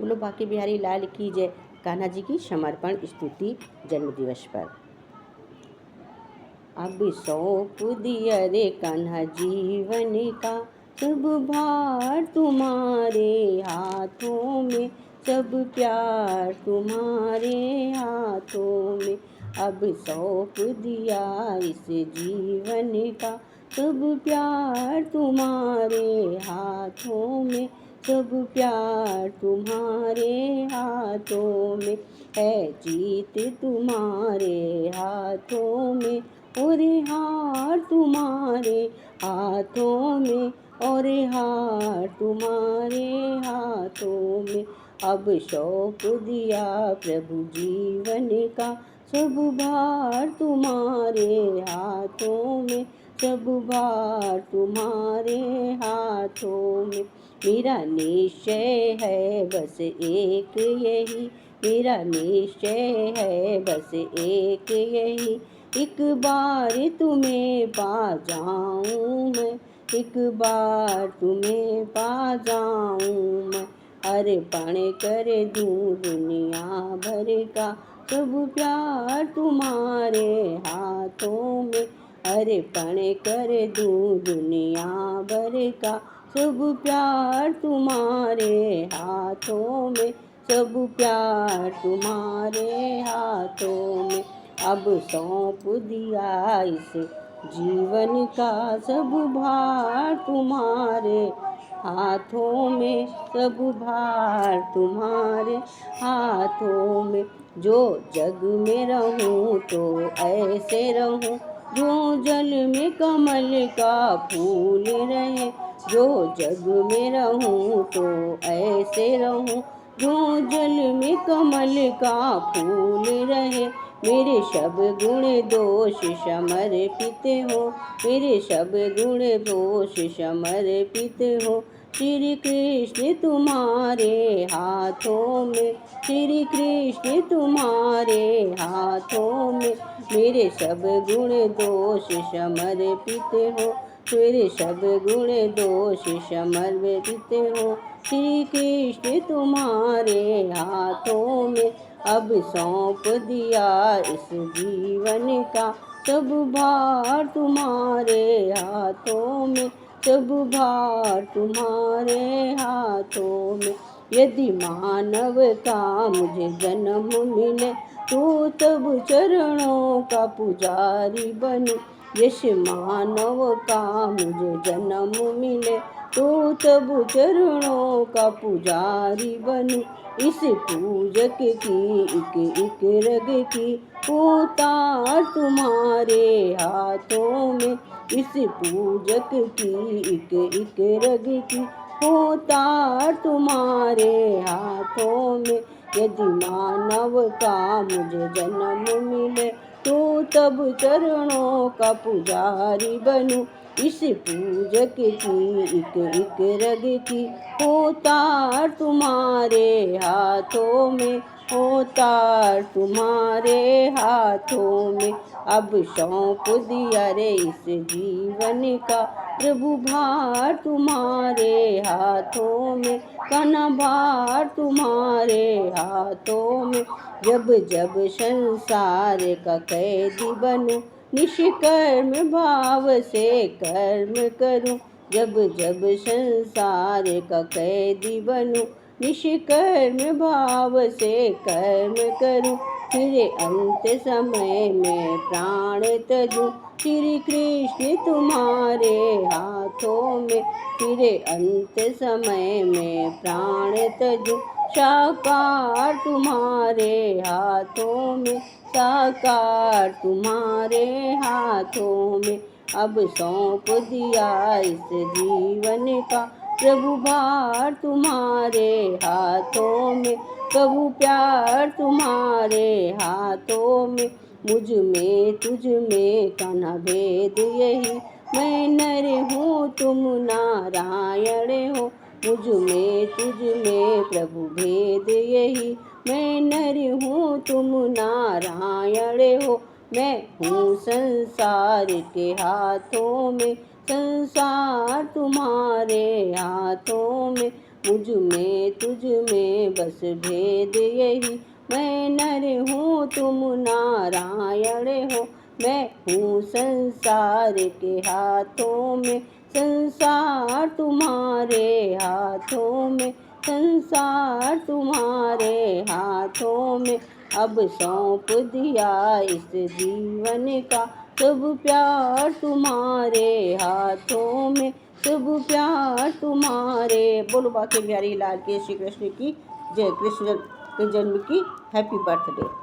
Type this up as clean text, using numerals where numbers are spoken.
बोलो बांके बिहारी लाल की जय। कान्हा जी की समर्पण स्तुति जन्म दिवस पर। अब सौंप दिया रे कान्हा जीवन का सब भार तुम्हारे हाथों में, सब प्यार तुम्हारे हाथों में। अब सौंप दिया इस जीवन का सब प्यार तुम्हारे हाथों में, सब प्यार तुम्हारे हाथों में। है जीत तुम्हारे हाथों में और हार तुम्हारे हाथों में, और हार तुम्हारे हाथों में। अब सौंप दिया प्रभु जीवन का सब भार तुम्हारे हाथों में, सब भार तुम्हारे हाथों में। मेरा निश्चय है बस एक यही, मेरा निश्चय है बस एक यही, एक बार तुम्हें पा जाऊं मैं, एक बार तुम्हें पा जाऊं मैं। अर्पण कर दूं दुनिया भर का सब प्यार तुम्हारे हाथों में, अर्पण कर दूं दुनिया भर का सब प्यार तुम्हारे हाथों में, सब प्यार तुम्हारे हाथों में। अब सौंप दिया इस जीवन का सब भार तुम्हारे हाथों में, सब भार तुम्हारे हाथों में। जो जग में रहूं तो ऐसे रहूं, जो जल में कमल का फूल रहे, जो जग में रहूं तो ऐसे रहूं, जो जल में कमल का फूल रहे। मेरे सब गुण दोष समर्पित हो, मेरे सब गुण दोष समर्पित हो। श्री कृष्ण तुम्हारे हाथों में, श्री कृष्ण तुम्हारे हाथों में। मेरे सब गुण दोष समर्पित हो, मेरे सब गुण दोष समर्पित हो। श्री कृष्ण तुम्हारे हाथों में। अब सौंप दिया इस जीवन का सब भार तुम्हारे हाथों में, सब भार तुम्हारे हाथों में। यदि मानव का मुझे जन्म मिले तो तब चरणों का पुजारी बनूं। यश मानव का मुझे जन्म मिले तो तब चरणों का पुजारी बनूं। इस पूजक की एक रग की उतार तुम्हारे हाथों में, इस पूजक की एक रग की उतार तुम्हारे हाथों में। यदि मानव का मुझे जन्म मिले तो तब चरणों का पुजारी बनूं। इस पूजक की एक रग की उतार तुम्हारे हाथों में, उतार तुम्हारे हाथों में। अब सौंप दिया रे इस जीवन का प्रभु भार तुम्हारे हाथों में, कान्हा भार तुम्हारे हाथों में। जब जब संसार का कैदी बनूं, निष्कर्म भाव से कर्म करूं। जब जब संसार का कैदी बनूं, निष्कर्म भाव से कर्म करूं। फिर अंत समय में प्राण तजूं, श्री कृष्ण तुम्हारे हाथों में। फिर अंत समय में प्राण तजूं, साकार तुम्हारे हाथों में, साकार तुम्हारे हाथों में। अब सौंप दिया इस जीवन का प्रभु भार तुम्हारे हाथों में, प्रभु प्यार तुम्हारे हाथों में। मुझ में तुझ में कान्हा भेद यही, मैं नर हूँ तुम नारायण हो। मुझ में तुझ में प्रभु भेद यही, मैं नर हूँ तुम नारायण हो। मैं हूँ संसार के हाथों में, संसार तुम्हारे हाथों में। मुझ में तुझ में बस भेद यही, मैं नर हूँ तुम नारायण हो। मैं हूँ संसार के हाथों में, संसार तुम्हारे हाथों में, संसार तुम्हारे हाथों में। अब सौंप दिया इस जीवन का सब प्यार तुम्हारे हाथों में, सब प्यार तुम्हारे। बोलो बाके बिहारी लाल के श्री कृष्ण की जय। कृष्ण के जन्म की हैप्पी बर्थडे।